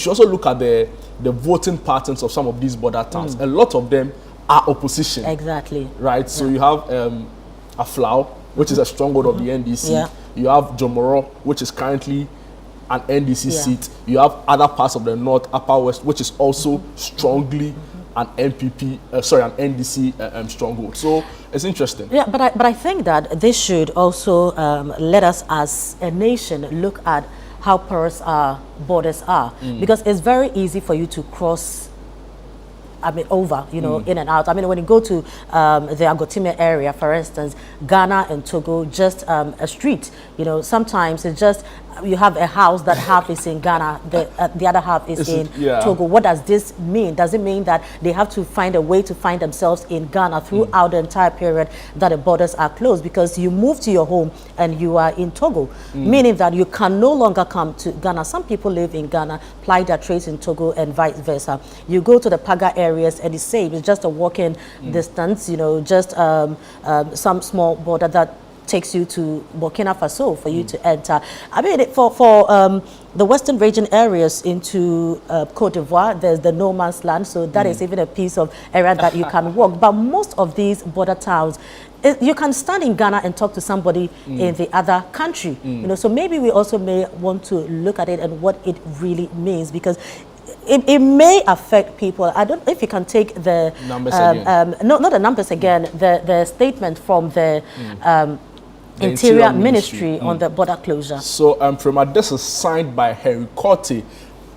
should also look at the voting patterns of some of these border towns. A lot of them are opposition. Exactly. Right. So you have Aflao, which is a stronghold of the NDC. Yeah. You have Jomoro, which is currently an NDC seat. You have other parts of the north, Upper West, which is also strongly an NDC stronghold. So it's interesting. Yeah, but I think that this should also let us as a nation look at how porous our borders are, because it's very easy for you to cross over, in and out. When you go to the Agotime area, for instance, Ghana and Togo, just a street, sometimes it's just, you have a house that half is in Ghana, the other half is in Togo. What does this mean? Does it mean that they have to find a way to find themselves in Ghana throughout the entire period that the borders are closed? Because you move to your home and you are in Togo, meaning that you can no longer come to Ghana. Some people live in Ghana, ply their trades in Togo, and vice versa. You go to the Paga areas and it's safe. It's just a walking distance, just some small border that takes you to Burkina Faso for you to enter. For the western region areas into Cote d'Ivoire, there's the no man's land, so that is even a piece of area that you can walk. But most of these border towns, you can stand in Ghana and talk to somebody in the other country. So maybe we also may want to look at it and what it really means, because it may affect people. I don't know if you can take the numbers again. Not the numbers again, the statement from the Interior Ministry on the border closure. So, Prema, this is signed by Harry Korte,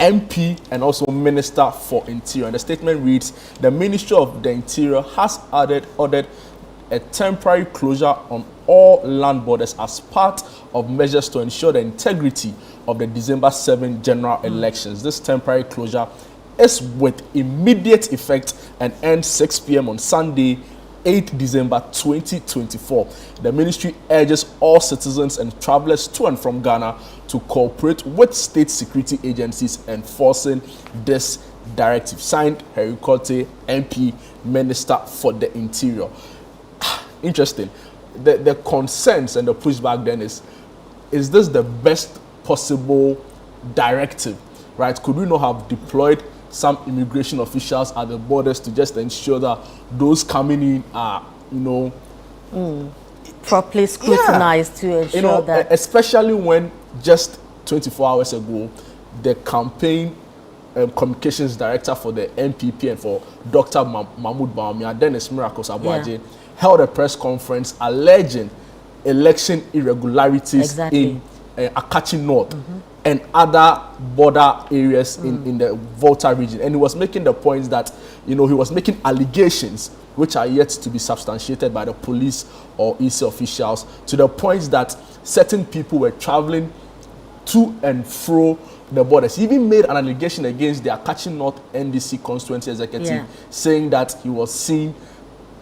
MP and also Minister for Interior. And the statement reads, the Ministry of the Interior has ordered a temporary closure on all land borders as part of measures to ensure the integrity of the December 7 general elections. This temporary closure is with immediate effect and ends 6 p.m. on Sunday, 8 December 2024. The ministry urges all citizens and travelers to and from Ghana to cooperate with state security agencies enforcing this directive. Signed, Harry Korte, MP, Minister for the Interior. Interesting. The concerns and the pushback then is this the best possible directive, right? Could we not have deployed some immigration officials at the borders to just ensure that those coming in are, properly scrutinized to ensure that, especially when just 24 hours ago, the campaign communications director for the MPP and for Dr. Mahmoud Bawumia, Dennis Miracles Abuaje, held a press conference alleging election irregularities in Akachi North and other border areas in the Volta region. And he was making the point that, he was making allegations which are yet to be substantiated by the police or EC officials, to the point that certain people were traveling to and fro the borders. He even made an allegation against the Akachi North NDC constituency executive, saying that he was seen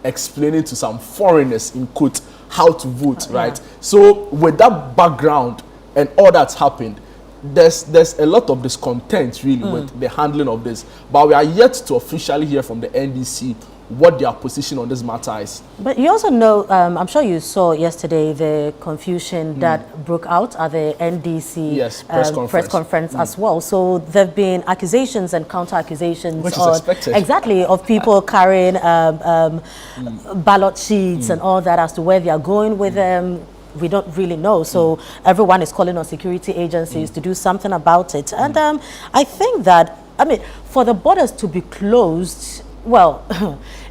explaining to some foreigners in quote how to vote, right? So with that background and all that's happened, there's a lot of discontent really with the handling of this, but we are yet to officially hear from the NDC what their position on this matter is. But you also know, I'm sure you saw yesterday the confusion that broke out at the NDC press conference as well. So there have been accusations and counter accusations, which is expected, exactly, of people carrying ballot sheets and all that as to where they are going with them. We don't really know, so everyone is calling on security agencies to do something about it. And I think that, for the borders to be closed, well,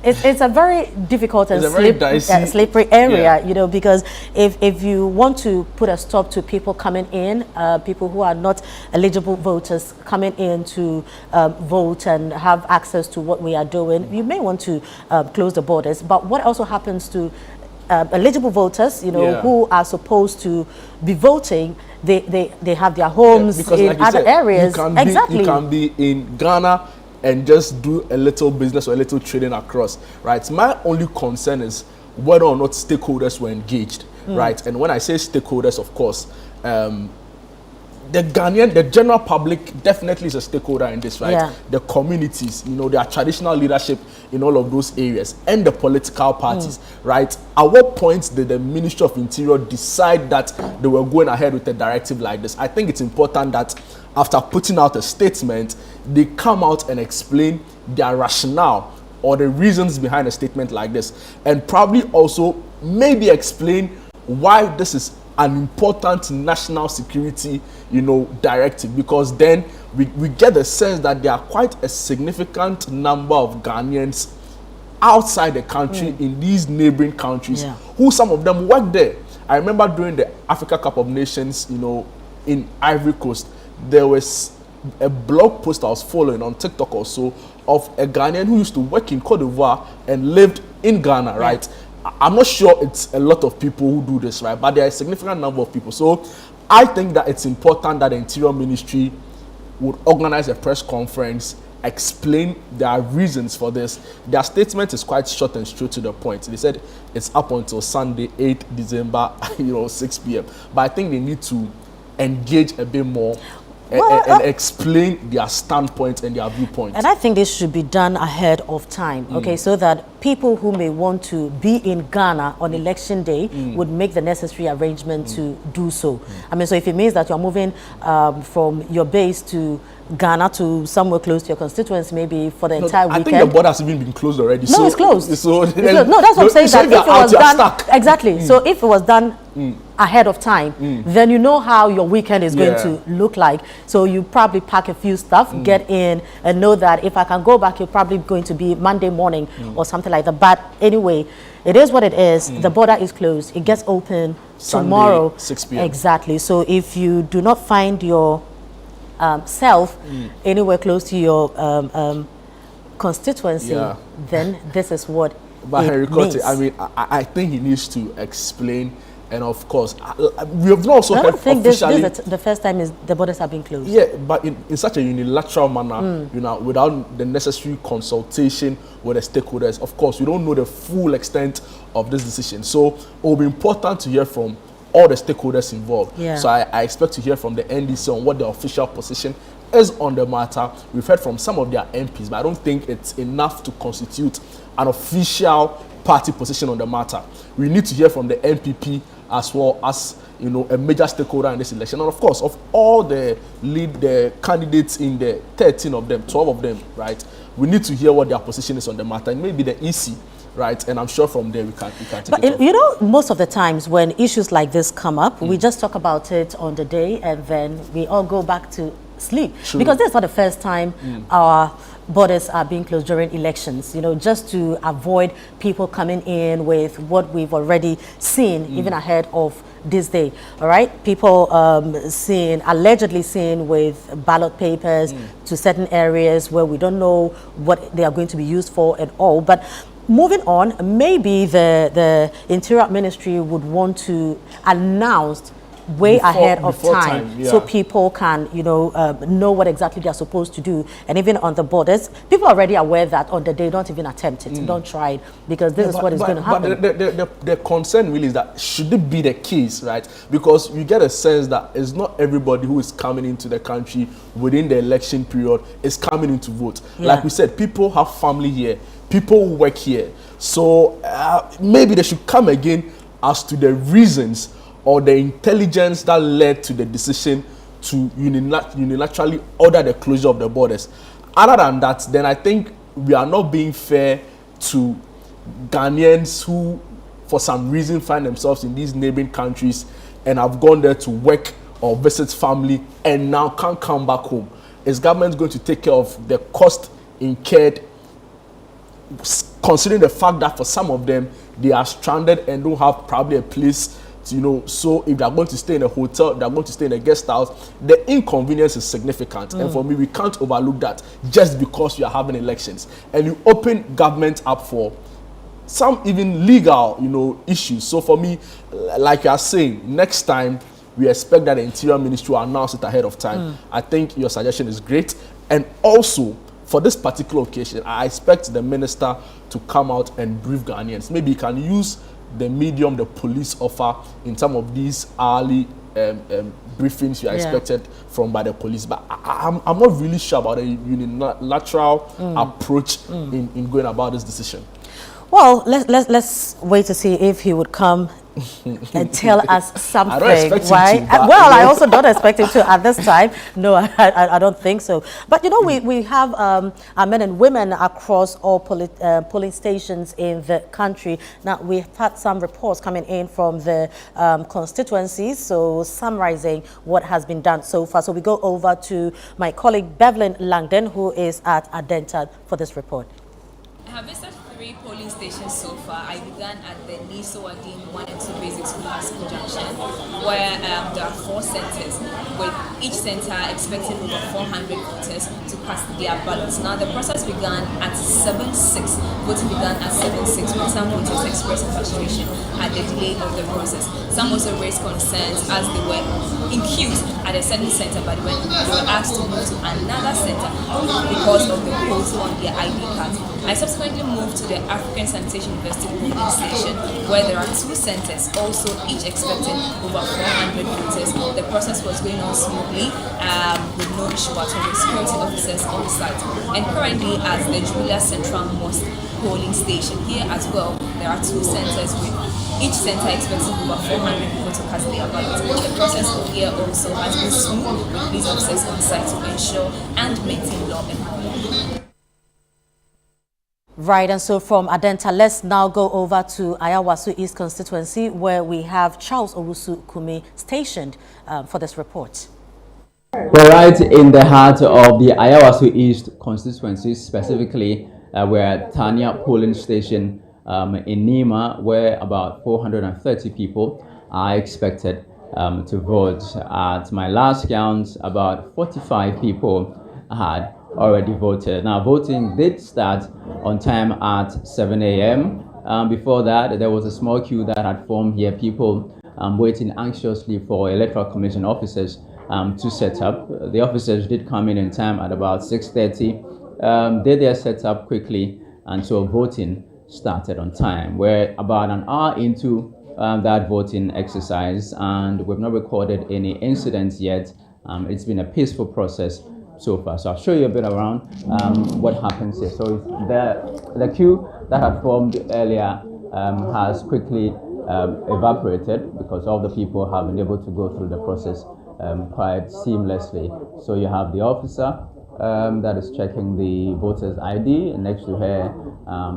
it's a very difficult and slippery area, because if you want to put a stop to people coming in, people who are not eligible voters coming in to vote and have access to what we are doing, you may want to close the borders. But what also happens to eligible voters, who are supposed to be voting, they have their homes in other areas. You can be in Ghana and just do a little business or a little trading across, right? My only concern is whether or not stakeholders were engaged, right? And when I say stakeholders, of course, the general public definitely is a stakeholder in this, right? The communities, their traditional leadership in all of those areas, and the political parties, right? At what point did the Ministry of Interior decide that they were going ahead with a directive like this? I think it's important that after putting out a statement, they come out and explain their rationale or the reasons behind a statement like this, and probably also maybe explain why this is an important national security, directive, because then we get the sense that there are quite a significant number of Ghanaians outside the country in these neighboring countries, who some of them work there. I remember during the Africa Cup of Nations, in Ivory Coast, there was a blog post I was following on TikTok or so of a Ghanaian who used to work in Cote d'Ivoire and lived in Ghana, right? I'm not sure it's a lot of people who do this, right? But there are a significant number of people. So I think that it's important that the Interior Ministry would organize a press conference, explain their reasons for this. Their statement is quite short and straight to the point. They said it's up until Sunday, 8th December, 6 p.m. But I think they need to engage a bit more and explain their standpoint and their viewpoint. And I think this should be done ahead of time, okay, so that people who may want to be in Ghana on election day would make the necessary arrangement to do so. I mean, so if it means that you're moving from your base to Ghana to somewhere close to your constituency, maybe for the entire weekend. I think the border has even been closed already. No, it's closed. So it's closed. No, that's what I'm saying. That if it was done, exactly. So if it was done ahead of time, then you know how your weekend is going to look like. So you probably pack a few stuff, get in, and know that if I can go back, you're probably going to be Monday morning or something like that. But anyway, it is what it is. The border is closed. It gets open Sunday, tomorrow. 6 p.m. Exactly. So if you do not find your self anywhere close to your constituency, then this is what but it Henry means. Cote, I mean, I think he needs to explain. And of course, we have also heard think officially. this is the first time the borders have been closed. Yeah, but in such a unilateral manner, without the necessary consultation with the stakeholders. Of course, we don't know the full extent of this decision. So it will be important to hear from all the stakeholders involved. So I expect to hear from the NDC on what the official position is on the matter. We've heard from some of their MPs, but I don't think it's enough to constitute an official party position on the matter. We need to hear from the NPP as well as a major stakeholder in this election, and of course of all the candidates in the 13 of them, 12 of them, right? We need to hear what their position is on the matter, and maybe the EC, right? And I'm sure from there we can take but it most of the times when issues like this come up, we just talk about it on the day and then we all go back to sleep. Because this is not the first time our borders are being closed during elections, just to avoid people coming in with what we've already seen even ahead of this day. All right, people allegedly seen with ballot papers to certain areas where we don't know what they are going to be used for at all. But moving on, maybe the Interior Ministry would want to announce way ahead of time, so people can know what exactly they're supposed to do. And even on the borders, people are already aware that on the day, don't even attempt it, don't try it, because this is what is going to happen. But the concern really is that should it be the case, right? Because you get a sense that it's not everybody who is coming into the country within the election period is coming in to vote. Like we said, people have family here, people who work here. So maybe they should come again as to the reasons or the intelligence that led to the decision to unilaterally order the closure of the borders. Other than that, then I think we are not being fair to Ghanaians who, for some reason, find themselves in these neighboring countries and have gone there to work or visit family and now can't come back home. Is government going to take care of the cost incurred, considering the fact that for some of them, they are stranded and don't have probably a place to, so if they're going to stay in a hotel, they're going to stay in a guest house, the inconvenience is significant. And for me, we can't overlook that just because we are having elections. And you open government up for some even legal, issues. So for me, like you are saying, next time we expect that the Interior Ministry will announce it ahead of time. I think your suggestion is great. And also, for this particular occasion, I expect the minister to come out and brief Ghanaians. Maybe he can use the medium the police offer in some of these early briefings you are expected from by the police. But I'm not really sure about a unilateral approach in going about this decision. Well, let's wait to see if he would come and tell us something. I don't expect him Why? to, but, well, I also don't expect him to at this time. No, I don't think so. But you know, we have our men and women across all polling stations in the country. Now, we've had some reports coming in from the constituencies, so summarizing what has been done so far. So we go over to my colleague Bevelyn Langdon, who is at Adenta for this report. I have visited 3 polling stations so far. I began at the Niso Adin 1 and 2 Basic School High School Junction, where there are 4 centers, with each center expecting over 400 voters to cast their ballots. Now, the process began at 7:06. Voting began at 7:06, when some voters expressed frustration at the delay of the process. Some also raised concerns as they were in queues at a certain center, but when they were asked to move to another center because of the polls on their ID cards. I subsequently moved to the African Sanitation University polling station, where there are 2 centers, also each expecting over 400 voters. The process was going on smoothly, with no issue at all, with security officers on site. And currently, as the Julia Central Mosque polling station here as well, there are 2 centers with each center expecting over 400 people to cast their ballots. The process here also has been smooth, with police officers on site to ensure and maintain law and order. Right, and so from Adenta, let's now go over to Ayawaso East constituency, where we have Charles Owusu Kumi stationed for this report. We're right in the heart of the Ayawaso East constituency, specifically we're at Tanya polling station in Nima, where about 430 people are expected to vote. At my last count, about 45 people had already voted. Now, voting did start on time at 7 a.m. Before that, there was a small queue that had formed here, people waiting anxiously for Electoral Commission officers to set up. The officers did come in time at about 6:30, did their setup quickly, and so voting started on time. We're about an hour into that voting exercise, and we've not recorded any incidents yet. It's been a peaceful process so far. So I'll show you a bit around what happens here. So the queue that had formed earlier has quickly evaporated because all the people have been able to go through the process quite seamlessly. So you have the officer that is checking the voter's ID. Next to her,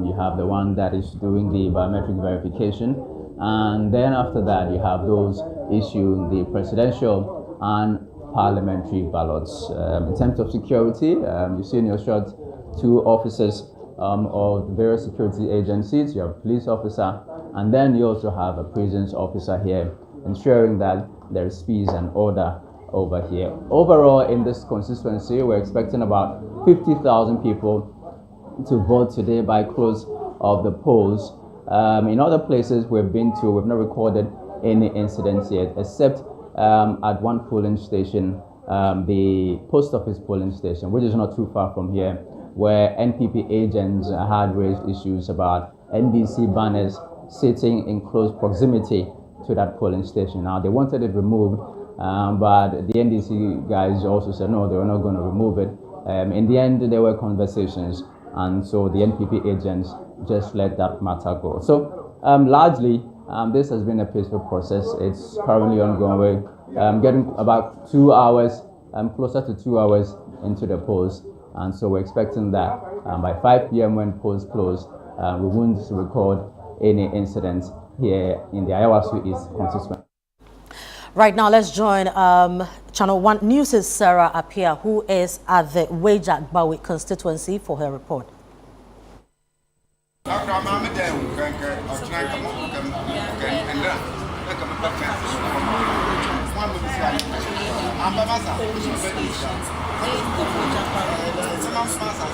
you have the one that is doing the biometric verification. And then after that, you have those issuing the presidential and parliamentary ballots. In terms of security, you see in your shot 2 officers of various security agencies. You have a police officer, and then you also have a prisons officer here, ensuring that there is peace and order over here. Overall, in this constituency, we're expecting about 50,000 people to vote today by close of the polls. In other places we've been to, we've not recorded any incidents yet, except at one polling station, the post office polling station, which is not too far from here, where NPP agents had raised issues about NDC banners sitting in close proximity to that polling station. Now, they wanted it removed, but the NDC guys also said no, they were not going to remove it. In the end, there were conversations, and so the NPP agents just let that matter go. So largely, this has been a peaceful process. It's currently ongoing. Getting about 2 hours, closer to 2 hours into the polls. And so we're expecting that by 5 p.m. when polls close, we won't record any incidents here in the Ayawaso East constituency. Right now, let's join Channel One News' Sarah Apia, who is at the Weija-Gbawe constituency for her report.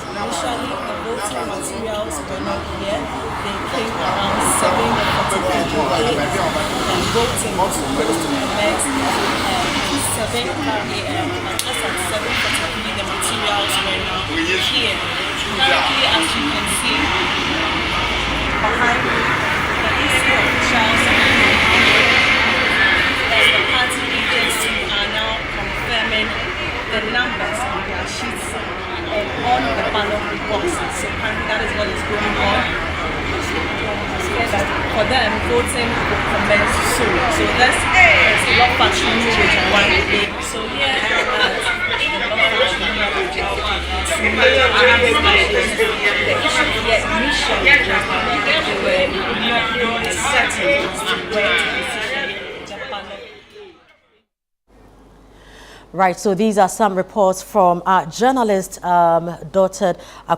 Initially, the voting materials were not here. They came around 7:45 and voting was supposed to commence at 7 a.m. And just at 7:43, the materials were now here. Currently, as you can see, behind me, the EC officials and the party agents who are now confirming the numbers on their sheets and on the ballot boxes. So currently that is what is going on. here that for them, voting will commence soon. So there's a lot of action which so here Right, so these are some reports from our journalist, Dotted